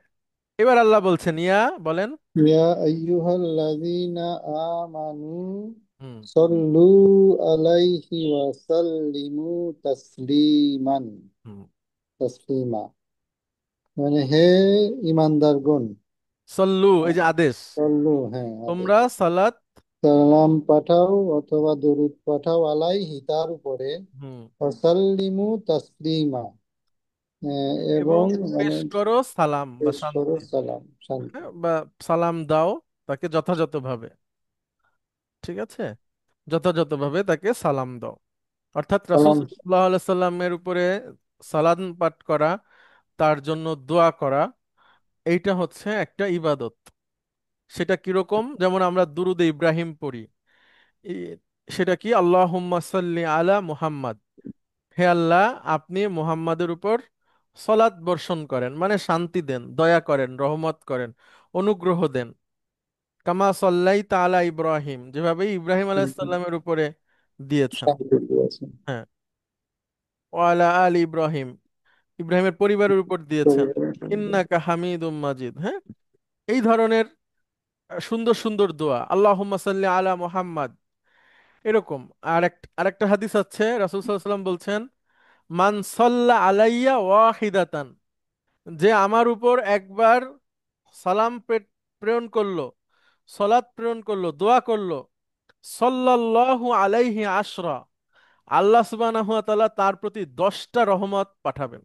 এবার আল্লাহ বলছেন, ইয়া বলেন। ইয়া আইয়ুহাল্লাযীনা আমানু হুম, সাল্লু আলাইহি ওয়া সাল্লিমু তাসলিমান। হুম। তাসলিমা মানে হে ইমানদারগণ, সল্লু, এই যে আদেশ, সাল্লু, হ্যাঁ আদেশ, তোমরা সালাত। সালাম পাঠাও অথবা দরুদ পাঠাও আলাইহি তার উপরে, হুম। ওয়াসাল্লিমু তাসলিমা, এবং এবং মানে পেশ করো সালাম বা পেশ করো শান্তি। সালাম, শান্তি। হ্যাঁ, বা সালাম দাও তাকে যথাযথভাবে। ঠিক আছে, যথাযথভাবে তাকে সালাম দাও। অর্থাৎ রাসূল সালাম। সাল্লাল্লাহু আলাইহি সাল্লামের উপরে সালাম পাঠ করা, তার জন্য দোয়া করা, এইটা হচ্ছে একটা ইবাদত। সেটা কিরকম? যেমন আমরা দুরুদে ইব্রাহিম পড়ি, ই- সেটা কি? আল্লাহুম্মা সাল্লি আলা মুহাম্মাদ, হে আল্লাহ আপনি মুহাম্মাদের উপর সলাত বর্ষণ করেন, মানে শান্তি দেন, দয়া করেন, রহমত করেন, অনুগ্রহ দেন। কামা সাল্লাইতা আলা ইব্রাহিম, যেভাবে ইব্রাহিম আলাইহিস সালামের উপরে দিয়েছেন। শান্তি দিয়েছে। হ্যাঁ, ওয়ালা আলী ইব্রাহিম, ইব্রাহিমের পরিবারের উপর দিয়েছেন। ইন্নাকা হামিদুম মাজিদ। হ্যাঁ, এই ধরনের সুন্দর সুন্দর দোয়া, আল্লাহুম্মা সাল্লি আলা মুহাম্মাদ, এরকম। আরেকটা হাদিস আছে, রাসূল সাল্লাল্লাহু আলাইহি ওয়াসাল্লাম বলছেন, মান সাল্লা আলাইয়া ওয়াহিদাতান, যে আমার উপর একবার সালাম প্রেরণ করলো, সলাত প্রেরণ করলো, দোয়া করলো, সাল্লাল্লাহু আলাইহি আশরা, আল্লাহ সুবহানাহু ওয়া তাআলা তার প্রতি 10টা রহমত পাঠাবেন।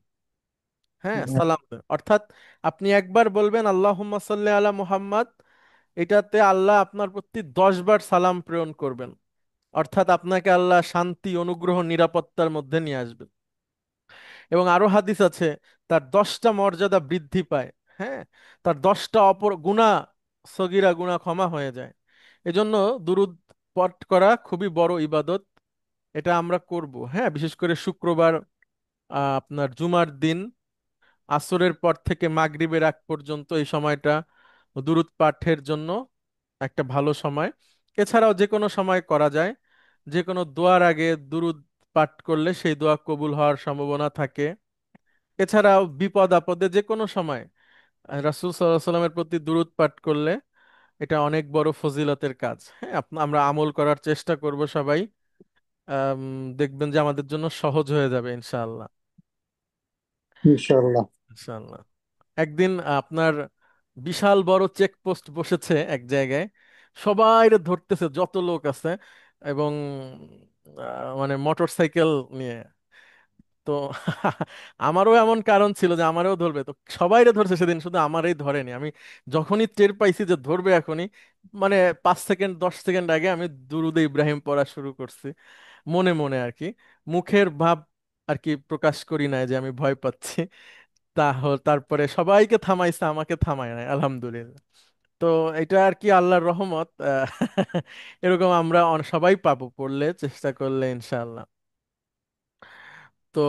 হ্যাঁ, সালাম দেন। অর্থাৎ আপনি একবার বলবেন আল্লাহুম্মা সাল্লি আলা মুহাম্মাদ, এটাতে আল্লাহ আপনার প্রতি 10 বার সালাম প্রেরণ করবেন। অর্থাৎ আপনাকে আল্লাহ শান্তি, অনুগ্রহ, নিরাপত্তার মধ্যে নিয়ে আসবেন। এবং আরো হাদিস আছে, তার 10টা মর্যাদা বৃদ্ধি পায়। হ্যাঁ, তার 10টা সগীরা গুনাহ ক্ষমা হয়ে যায়। এজন্য দুরূদ পাঠ করা খুবই বড় ইবাদত, এটা আমরা করব। হ্যাঁ, বিশেষ করে শুক্রবার, আপনার জুমার দিন আসরের পর থেকে মাগরিবের আগ পর্যন্ত এই সময়টা দুরূদ পাঠের জন্য একটা ভালো সময়। এছাড়াও যে কোনো সময় করা যায়, যে কোনো দোয়ার আগে দুরূদ পাঠ করলে সেই দোয়া কবুল হওয়ার সম্ভাবনা থাকে। এছাড়াও বিপদ আপদে যে কোনো সময় রাসূল সাল্লাল্লাহু আলাইহি সাল্লামের প্রতি দুরূদ পাঠ করলে এটা অনেক বড় ফজিলতের কাজ। হ্যাঁ, আমরা আমল করার চেষ্টা করব সবাই। আম, দেখবেন যে আমাদের জন্য সহজ হয়ে যাবে ইনশাআল্লাহ। ইনশাল্লাহ। ইনশাআল্লাহ। একদিন আপনার বিশাল বড় চেকপোস্ট বসেছে এক জায়গায়, সবাই ধরতেছে যত লোক আছে, এবং মানে মোটর সাইকেল নিয়ে। তো আমারও এমন কারণ ছিল যে আমারও ধরবে, তো সবাইরে ধরছে সেদিন, শুধু আমারই ধরেনি। আমি যখনই টের পাইছি যে ধরবে এখনই, মানে 5 সেকেন্ড 10 সেকেন্ড আগে আমি দুরুদে ইব্রাহিম পড়া শুরু করছি, মনে মনে আর কি, মুখের ভাব আর কি প্রকাশ করি নাই যে আমি ভয় পাচ্ছি। তারপরে সবাইকে থামাইছে, আমাকে থামায় নাই, আলহামদুলিল্লাহ। তো এটা আর কি আল্লাহর রহমত। এরকম আমরা সবাই পাবো পড়লে, চেষ্টা করলে ইনশাআল্লাহ। তো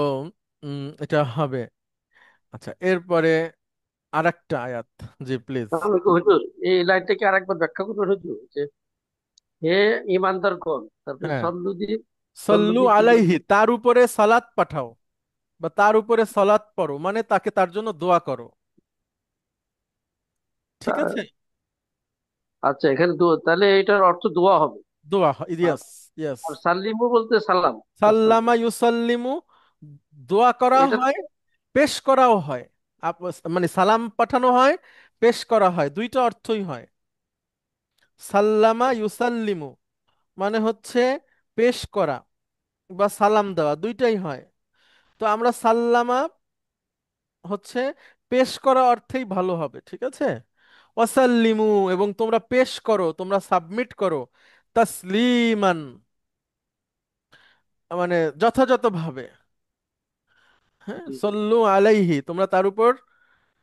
এটা হবে। আচ্ছা, এরপরে আরেকটা আয়াত। জি প্লিজ। তাহলে কি হুজুর, এই লাইনটাকে আরেকবার ব্যাখ্যা করবেন হুজুর? যে হে ইমানদারগণ, তারপরে হ্যাঁ, সল্লু দিয়ে, সল্লু সল্লু দিয়ে কি আলাইহি, বলবো? তার উপরে সালাত পাঠাও, বা তার উপরে সালাত পড়ো, মানে তাকে, তার জন্য দোয়া করো। ঠিক আছে। তা- আচ্ছা, এখানে তাহলে এটার অর্থ দোয়া হবে। দোয়া, আর ইয়েস ইয়েস। আর সাল্লিমু বলতে সালাম। আসসালাম। সাল্লামা ইউসাল্লিমু, দোয়া করা এটা হয়, পেশ করাও হয়। মানে সালাম পাঠানো হয়, পেশ করা হয়, দুইটা অর্থই হয়। সাল্লামা ইউসাল্লিমু মানে হচ্ছে পেশ করা বা সালাম দেওয়া, দুইটাই হয়। তো আমরা সাল্লামা হচ্ছে পেশ করা অর্থেই ভালো হবে, ঠিক আছে। ওয়াসাল্লিমু, এবং তোমরা পেশ করো, তোমরা সাবমিট করো, তাসলিমান মানে যথাযথভাবে। হ্যাঁ, জি, জি। সল্লু আলাইহি, তোমরা তার উপর,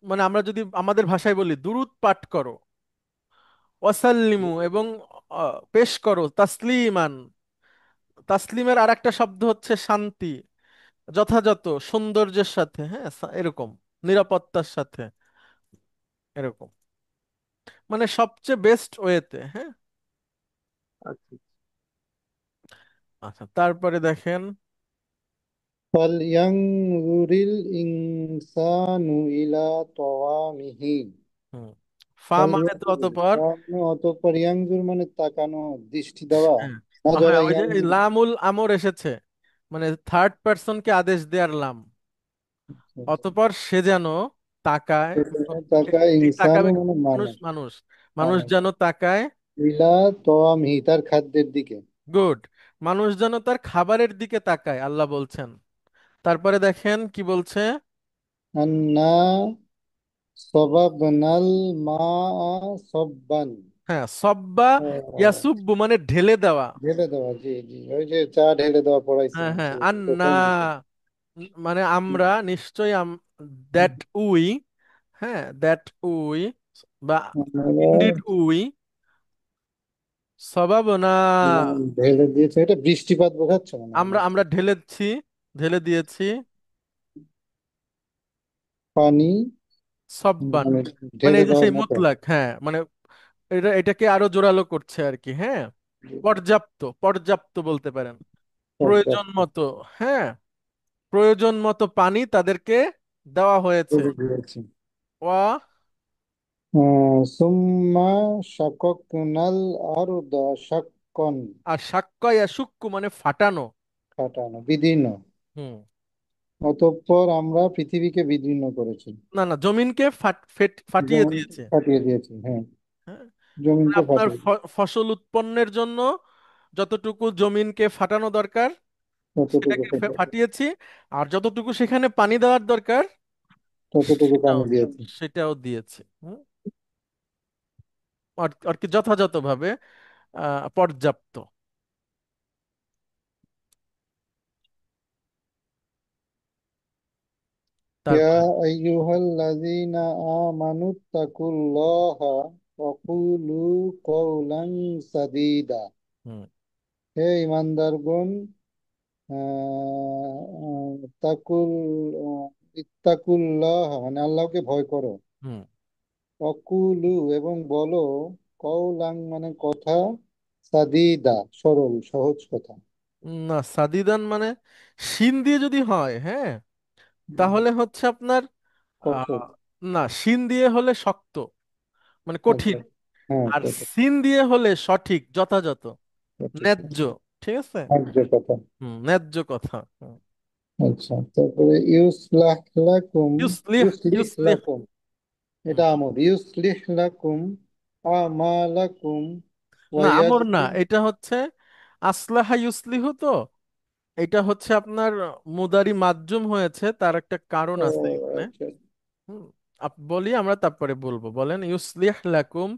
মানে আমরা যদি আমাদের ভাষায় বলি, দুরূদ পাঠ করো। ওয়াসাল্লিমু, এবং পেশ করো তাসলিমান। তাসলিমের আর একটা শব্দ হচ্ছে শান্তি, যথাযথ সৌন্দর্যের সাথে, হ্যাঁ, এরকম নিরাপত্তার সাথে, এরকম মানে সবচেয়ে বেস্ট ওয়েতে, হ্যাঁ। আচ্ছা। আচ্ছা, তারপরে দেখেন। ফালইয়ানজুরিল ইনসানু ইলা তাআমিহি। হুম, ফা মানে তো ফালইয়ানজুর অতঃপর। মানে অতঃপর, ইয়ানজুর মানে তাকানো, দৃষ্টি দেওয়া। হ্যাঁ, নজরা হ্যাঁ, ওই যে এই ইয়ানজুর। লামুল আমর এসেছে, মানে থার্ড পার্সনকে আদেশ দেওয়ার লাম। অতঃপর সে যেন তাকায়, তাকায়, এই ইনসানু তাকাবে, মানে মানুষ মানুষ। মানুষ মানুষ মানুষ যেন তাকায়। ইলা তাআমিহি, তার খাদ্যের দিকে। গুড, মানুষ যেন তার খাবারের দিকে তাকায়, আল্লাহ বলছেন। তারপরে দেখেন কি বলছে। আন্না সবাবনাল মা সব্বান। হ্যাঁ, সব্বা ও, ইয়াসুব্বু মানে ঢেলে দেওয়া। ঢেলে দেওয়া, জি জি, ওই যে চা ঢেলে দেওয়া হ্যাঁ, পড়াইছিলাম হ্যাঁ, যে আন্না প্রথম দিকে। মানে আমরা, নিশ্চয়ই দ্যাট উই, হ্যাঁ, দ্যাট উই বা আমরা ইনডিড উই, সবাবনা ঢেলে দিয়েছে, এটা বৃষ্টিপাত বোঝাচ্ছে মনে হয় আমরা নাকি? আমরা ঢেলেছি, ঢেলে দিয়েছি, পানি, সব্বান মানে মানে ঢেলে এই যে দেওয়ার সেই মতো। মুতলাক, হ্যাঁ, মানে এটাকে আরো জোরালো করছে আর কি, হ্যাঁ। পর্যাপ্ত, পর্যাপ্ত বলতে পারেন, প্রয়োজন পর্যাপ্ত মতো, হ্যাঁ, প্রয়োজন মতো পানি তাদেরকে দেওয়া হয়েছে। ঢেলে দিয়েছে। ওয়া, সুম্মা শাকাকনাল আরদা শাক্কন। আর সাক্কায়া সুক্কু মানে ফাটানো। ফাটানো, বিদীর্ণ। হুম, অতঃপর আমরা পৃথিবীকে বিদীর্ণ করেছি। না না, জমিনকে ফাটিয়ে যেমন দিয়েছে। ফাটিয়ে দিয়েছি, হ্যাঁ। হ্যাঁ, মানে জমিনকে আপনার ফাটিয়ে দিয়েছি, ফসল উৎপন্নের জন্য যতটুকু জমিনকে ফাটানো দরকার ততটুকু সেটাকে পর্যন্ত, ফাটিয়েছি, আর যতটুকু সেখানে পানি দেওয়ার দরকার ততটুকু সেটাও পানি দিয়েছি। সেটাও দিয়েছে। আর কি যথাযথভাবে, পর্যাপ্ত। ইয়া তারপরে আইয়ুহাল্লাযীনা আমানুত্তাকুল্লাহা ওয়া কুলু কওলান সাদীদা। হুম, হে ঈমানদারগণ, তাকুল ইত্তাকুল্লাহ মানে আল্লাহকে ভয় করো। হুম, অকুলু এবং বলো, কওলাং মানে কথা, সাদীদা সরল সহজ কথা। না, সাদিদান মানে শিন দিয়ে যদি হয়, হ্যাঁ, হুম, তাহলে হচ্ছে আপনার, কঠোর। আহ, না, শিন দিয়ে হলে শক্ত, মানে আচ্ছা, কঠিন। হ্যাঁ, আর কঠোর। সিন দিয়ে হলে সঠিক, যথাযথ, কঠোর, ন্যায্য। ঠিক আছে। ন্যায্য কথা। ন্যায্য কথা। আচ্ছা, তারপরে ইউসলাহ লাকুম। ইউসলিহ, ইউসলিহ ইউসলিহ। লাকুম, হুম, এটা আমর। ইউসলিহ লাকুম আমালাকুম না, আমর না, ওয়াইয়াজলিম। এটা হচ্ছে আসলাহা ইউসলিহু তো, এটা হচ্ছে আপনার মুদারি মাজ্জুম হয়েছে, তার একটা কারণ ও আছে এখানে। আচ্ছা। হুম, বলি আমরা তারপরে বলবো। বলেন, ইউসলিহ লাকুম,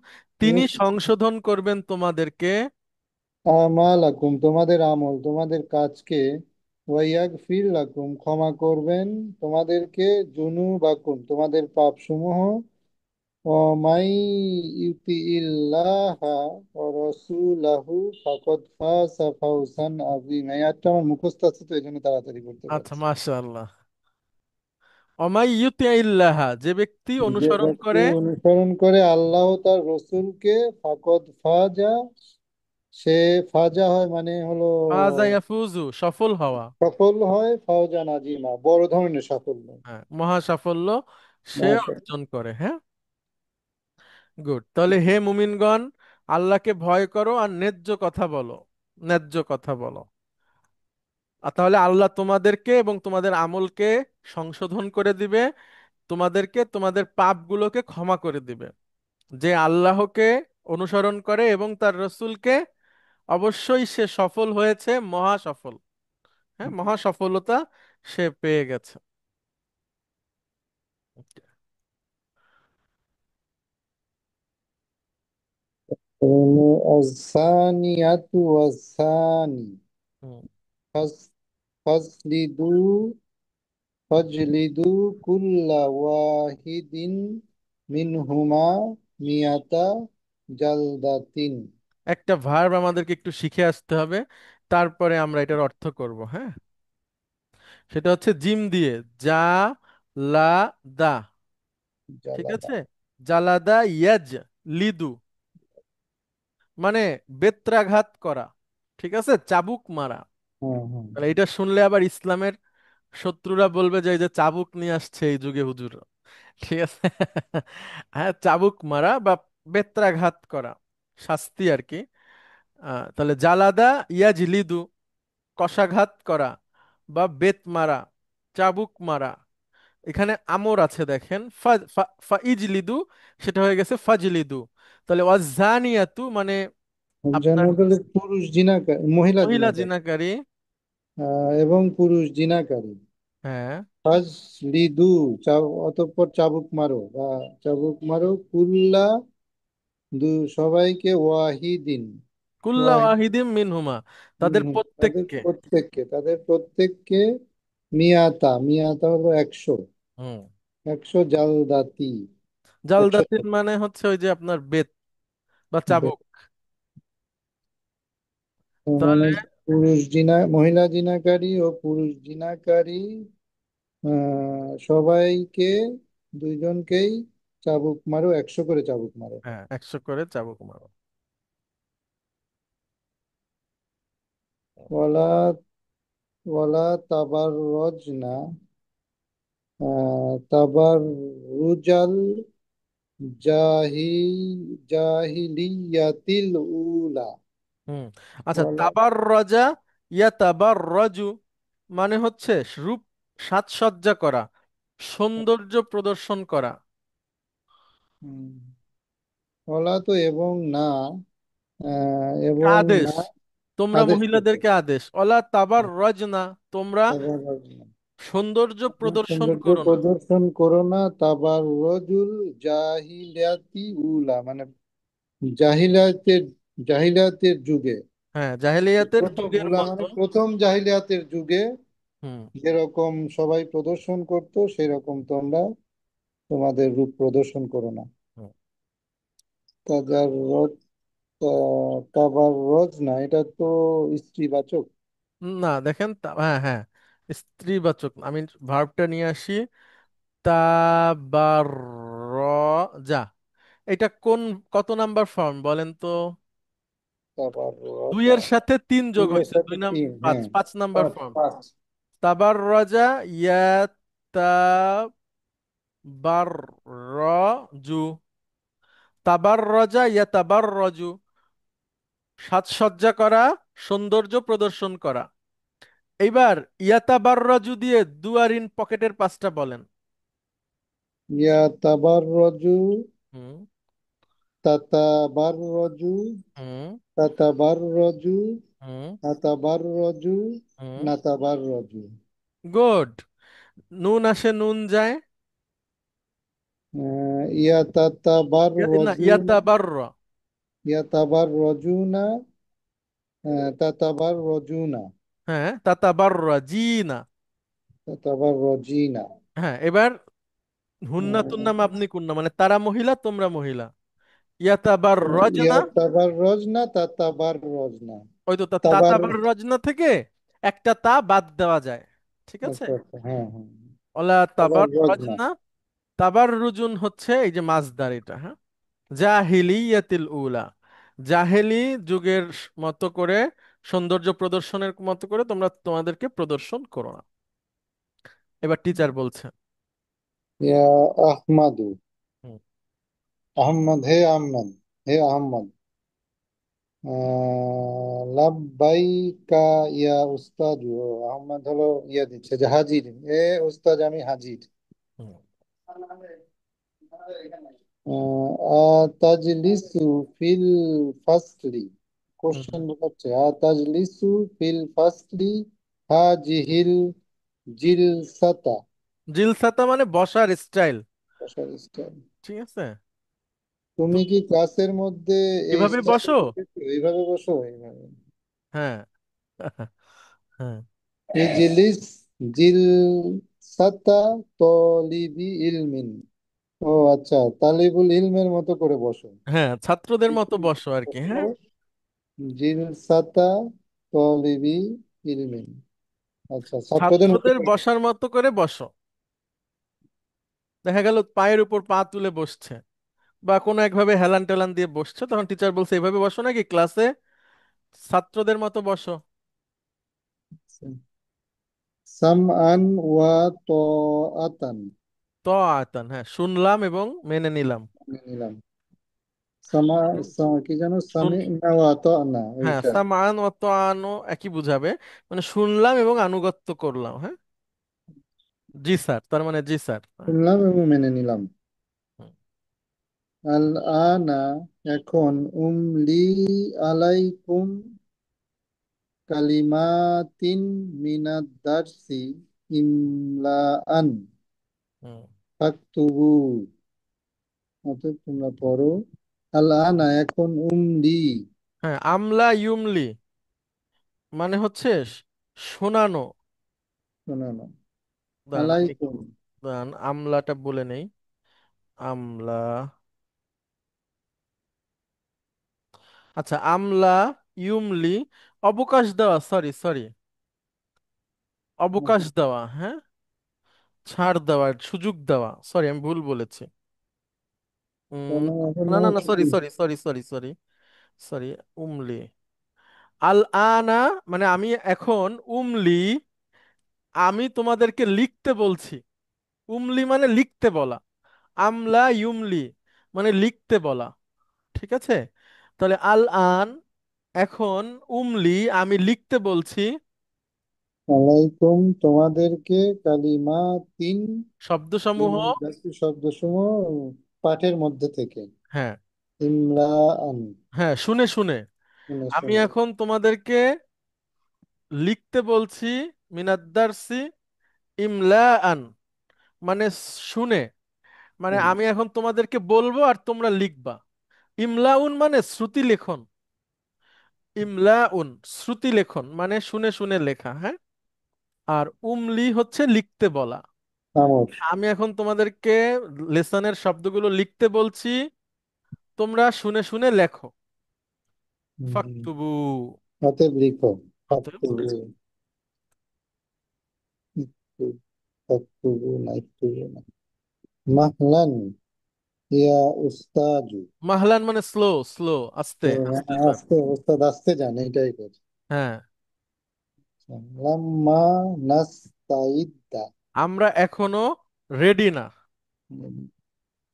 তিনি ইউস সংশোধন করবেন তোমাদেরকে। আমালাকুম, তোমাদের আমল, তোমাদের কাজকে। ওয়াইয়াগফির লাকুম, ক্ষমা করবেন তোমাদেরকে। জুনুবাকুম, তোমাদের পাপসমূহ। ওমাই ইউতিইল্লাহা ওয়া রাসূলাহু ফাকাদ ফাযা ফাওজান আযীমা। এই আয়াতটা আমার মুখস্থ আছে, তো এই জন্য তাড়াতাড়ি করতে আচ্ছা, পারছি। মাশাআল্লাহ। অমাই ইউতিইল্লাহা, যে ব্যক্তি যে অনুসরণ ব্যক্তি করে। অনুসরণ করে আল্লাহ ও তার রসুলকে, ফাকদ ফাজা, সে ফাজা হয় মানে হলো ফাজা ইয়াফুজু, সফল হওয়া। সফল হয়, ফাওজা নাজিমা, বড় ধরনের সাফল্য। হ্যাঁ, মহা সাফল্য সে মাশাআল্লাহ। অর্জন করে। হ্যাঁ, গুড। তাহলে হে মুমিনগণ, আল্লাহকে ভয় করো আর ন্যায্য কথা বলো। ন্যায্য কথা বলো। আর তাহলে আল্লাহ তোমাদেরকে এবং তোমাদের আমলকে সংশোধন করে দিবে, তোমাদেরকে তোমাদের পাপগুলোকে ক্ষমা করে দিবে। যে আল্লাহকে অনুসরণ করে এবং তার রসূলকে, অবশ্যই সে সফল হয়েছে, মহা সফল। হ্যাঁ, মহা সফলতা সে পেয়ে গেছে। আসানিয়াতু ওয়াসানি হুম, ফাজলিদু ফাজলিদু কুল্লা ওয়াহিদিন মিনহুমা মিয়াতা জালদাতিন। একটা ভার্ব আমাদেরকে একটু শিখে আসতে হবে, তারপরে আমরা এটার অর্থ করব। হ্যাঁ, সেটা হচ্ছে জিম দিয়ে, জা লা দা। ঠিক জালাদা। আছে, জালাদা ইয়াজ লিদু, মানে বেত্রাঘাত করা। ঠিক আছে, চাবুক মারা। হুম হুম। তাহলে এটা শুনলে আবার ইসলামের শত্রুরা বলবে যে এই যে চাবুক নিয়ে আসছে এই যুগে হুজুর। ঠিক আছে। হ্যাঁ, চাবুক মারা বা বেত্রাঘাত করা, শাস্তি আর কি। তাহলে জালাদা ইয়াজলিদু, কশাঘাত করা বা বেত মারা, চাবুক মারা। এখানে আমর আছে দেখেন, ফাইজলিদু, সেটা হয়ে গেছে ফাজলিদু। তাহলে ওয়াজানিয়াতু মানে আপনার জান্নাত হলো পুরুষ জিনাকারী, মহিলা মহিলা জিনাকারী। জিনাকারী। এবং পুরুষ জিনাকারী। হ্যাঁ, ফাজ লিদু, অতঃপর চাবুক মারো বা চাবুক মারো, কুল্লা, সবাইকে, ওয়াহিদিন, কুল্লা ওয়াহিদ, ওয়াহিদিম মিনহুমা, তাদের তাদের প্রত্যেককে। প্রত্যেককে, তাদের প্রত্যেককে। মিয়াতা, মিয়াতা হলো 100, হুম, 100 জালদাতি, 100। জালদাতিন মানে হচ্ছে ওই যে আপনার বেত বা চাবুক। মানে তাহলে মহিলা জিনাকারী ও পুরুষ জিনাকারী, সবাইকে, দুইজনকেই চাবুক মারো, 100 করে চাবুক মারো। হ্যাঁ, 100 করে চাবুক মারো। ওয়ালা ওয়ালা তাবার রজনা, তাবার রুজাল জাহি জাহিলিয়াতিল উলা। হুম, আচ্ছা, ওয়ালা তাবার রজা, ইয়া তাবার রজু মানে হচ্ছে রূপ সাজসজ্জা করা, সৌন্দর্য প্রদর্শন করা। হুম, ওয়ালা তো এবং না, এবং আদেশ, না, তোমরা আদেশ করতে। মহিলাদেরকে আদেশ, অলা তাবার রজনা, তোমরা তাবার রজনা, সৌন্দর্য প্রদর্শন সৌন্দর্য করো না। প্রদর্শন করো না। তাবার রজুল জাহিলিয়াতি উলা, মানে জাহিলিয়াতের, জাহিলিয়াতের যুগে, হ্যাঁ, জাহেলিয়াতের প্রথম যুগের উলা মতো। মানে প্রথম জাহিলিয়াতের যুগে হুম, যেরকম সবাই প্রদর্শন করতো, সেরকম তোমরা তোমাদের রূপ প্রদর্শন করো না। হুম। তাজার রজ, তাবার রজ না, এটা তো স্ত্রীবাচক। না, দেখেন, হ্যাঁ হ্যাঁ, স্ত্রীবাচক। আমি ভার্বটা নিয়ে আসি। তাবাররজা, এটা কোন, কত নাম্বার ফর্ম বলেন তো? তাবার রজ, দুইয়ের সাথে তিন যোগ দুইয়ের হয়েছে, সাথে দুই নাম, 3, পাঁচ, হ্যাঁ। 5 নাম্বার পাঁচ, ফর্ম। পাঁচ। তাবাররজা ইয়াতাবাররজু, তাবাররজা ইয়াতাবাররজু, সাজসজ্জা করা, সৌন্দর্য প্রদর্শন করা। এইবার ইয়াতাবাররজু দিয়ে দুয়ারিন পকেটের পাঁচটা বলেন। ইয়া তাবার রজু, হুম, তাতাবাররজু, হুম। তাতাবাররজু, হুম। নাতাবাররজু, হুম। নাতাবাররজু। গুড। নুন আসে নুন যায়। না, ইয়াতাতাবাররজুনা, ইয়াতাবাররা। ইয়াতাবাররজুনা, তাতাবাররজুনা, হ্যাঁ, তাতাবাররা জি না। তাতাবাররজিনা। হ্যাঁ, এবার হুন্না তুন্না মাবনি কুন্না, মানে তারা মহিলা তোমরা মহিলা। ইয়াতাবাররাজনা। ইয়াতাবাররজনা, তাতাবাররজনা, ওই তো তাবার। তাতাবাররাজনা থেকে একটা তা বাদ দেওয়া যায়। ঠিক আছে। আচ্ছা আচ্ছা, হ্যাঁ হ্যাঁ। ওলা তাবাররজনা। তাবাররাজনা। তাবাররুজুন হচ্ছে এই যে মাসদার, এটা। হ্যাঁ। জাহিলিয়াতিল উলা। জাহেলি যুগের মতো করে, সৌন্দর্য প্রদর্শনের মতো করে তোমরা তোমাদেরকে প্রদর্শন করো না। এবার টিচার বলছে। ইয়া আহমাদু, হুম। আহমদ, হে আহমদ, হে আহমদ। লাব্বাইকা ইয়া উস্তাজু। ও, আহমদ হলো ইয়া দিচ্ছে যে হাজির, এ উস্তাজ আমি হাজির। হুম। তাজলিসু ফিল ফাসলি। হুম। কোশ্চেন হচ্ছে তাজলিসু ফিল ফাসলি হাজিহিল জিলসাতা। জিলসাতা মানে বসার স্টাইল। বসার স্টাইল। ঠিক আছে। তুমি তুমি কি ক্লাসের মধ্যে এই এভাবে স্টাইল বসো। দেখেছো? এইভাবে বসো, এইভাবে। হ্যাঁ। হ্যাঁ। ইজলিস জিলসাতা তলিবি ইলমিন। ও আচ্ছা, তালিবুল ইলমের মতো করে বসো। হ্যাঁ, ছাত্রদের মতো বসো আর কি। হ্যাঁ। জিলসাতা তলিবি ইলমিন। আচ্ছা, ছাত্রদের মতো ছাত্রদের করে। বসার মতো করে বসো। দেখা গেল পায়ের উপর পা তুলে বসছে, বা কোনো একভাবে হেলান টেলান দিয়ে বসছে, তখন টিচার বলছে এইভাবে বসো নাকি ক্লাসে, ছাত্রদের মতো বসো। সামআন ওয়া তাআতান। তো আয়তান, হ্যাঁ, শুনলাম এবং মেনে নিলাম। নিলাম। সামা, কি জানো, শুন সামি'না ওয়া আতা'না, হ্যাঁ, ওইটা। সামান ও তাআনো একই বুঝাবে, মানে শুনলাম এবং আনুগত্য করলাম। হ্যাঁ। জি স্যার, তার মানে জি স্যার। হ্যাঁ। শুনলাম এবং মেনে নিলাম। হুম। আল আনা, এখন, উমলি আলাইকুম কালিমাতিন মিনাদ দারসি ইমলাআন হুম। ফাকতুবু। অতএব তোমরা পড়ো। আল আনা, এখন, উমলি। হ্যাঁ, আমলা ইউমলি মানে হচ্ছে শোনানো। শোনানো। দাঁড়ান আমি একটু, আলাইকুম। দাঁড়ান আমলাটা বলে নেই। আমলা। আচ্ছা, আমলা ইউমলি, অবকাশ দেওয়া, সরি সরি, অবকাশ দেওয়া। হ্যাঁ। ছাড় দেওয়া, সুযোগ দেওয়া, সরি আমি ভুল বলেছি। উম, কেন না এখনো না না, কি? Sorry sorry sorry sorry sorry. Sorry. উমলি। আল আনা মানে আমি এখন, উমলি আমি তোমাদেরকে লিখতে বলছি। উমলি মানে লিখতে বলা। আমলা ইউমলি মানে লিখতে বলা। ঠিক আছে। তাহলে আল আন এখন, উমলি আমি লিখতে বলছি। আলাইকুম, তোমাদেরকে, কালিমা তিন, শব্দসমূহ। শব্দসমূহ পাঠের মধ্যে থেকে। হ্যাঁ। ইমলাআন, হ্যাঁ, শুনে শুনে শুনে আমি শুনে। এখন তোমাদেরকে লিখতে বলছি। মিনাদ্দারসি ইমলাআন মানে শুনে, মানে হুম, আমি এখন তোমাদেরকে বলবো আর তোমরা লিখবা। ইমলাউন মানে শ্রুতি লেখন। ইমলাউন শ্রুতি লেখন মানে শুনে শুনে লেখা। হ্যাঁ। আর উমলি হচ্ছে লিখতে বলা। আমর। আমি এখন তোমাদেরকে লেসনের শব্দগুলো লিখতে বলছি, তোমরা শুনে শুনে লেখো। হুম, ফাকতুবু। অতএব লিখো। অতএব ফাকতুবু, লিখো। ফাকতুবু না, ইকতুবু না। মাহলান ইয়া উস্তাজু। মাহলান মানে স্লো স্লো, আস্তে তো আস্তে যান। আস্তে, ওস্তাদ আসতে জানে, এটাই করছে। হ্যাঁ। লাম্মা নাস্তাইদ্দা। আমরা এখনো রেডি না।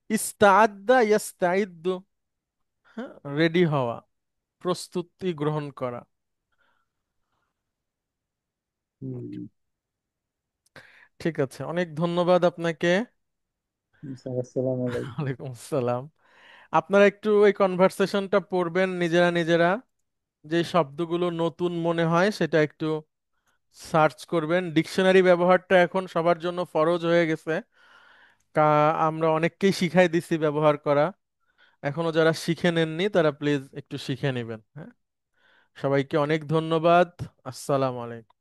ইস্তাআদ্দা ইয়াস্তাইদ্দু। হ্যাঁ, রেডি হওয়া, প্রস্তুতি গ্রহণ করা। ঠিক আছে, অনেক ধন্যবাদ আপনাকে। আসসালামু আলাইকুম। ওয়ালাইকুম আসসালাম। আপনারা একটু এই কনভারসেশনটা পড়বেন নিজেরা নিজেরা, যে শব্দগুলো নতুন মনে হয় সেটা একটু সার্চ করবেন। ডিকশনারি ব্যবহারটা এখন সবার জন্য ফরজ হয়ে গেছে, কা আমরা অনেককেই শিখাই দিছি ব্যবহার করা। এখনো যারা শিখে নেননি তারা প্লিজ একটু শিখে নেবেন। হ্যাঁ, সবাইকে অনেক ধন্যবাদ। আসসালামু আলাইকুম।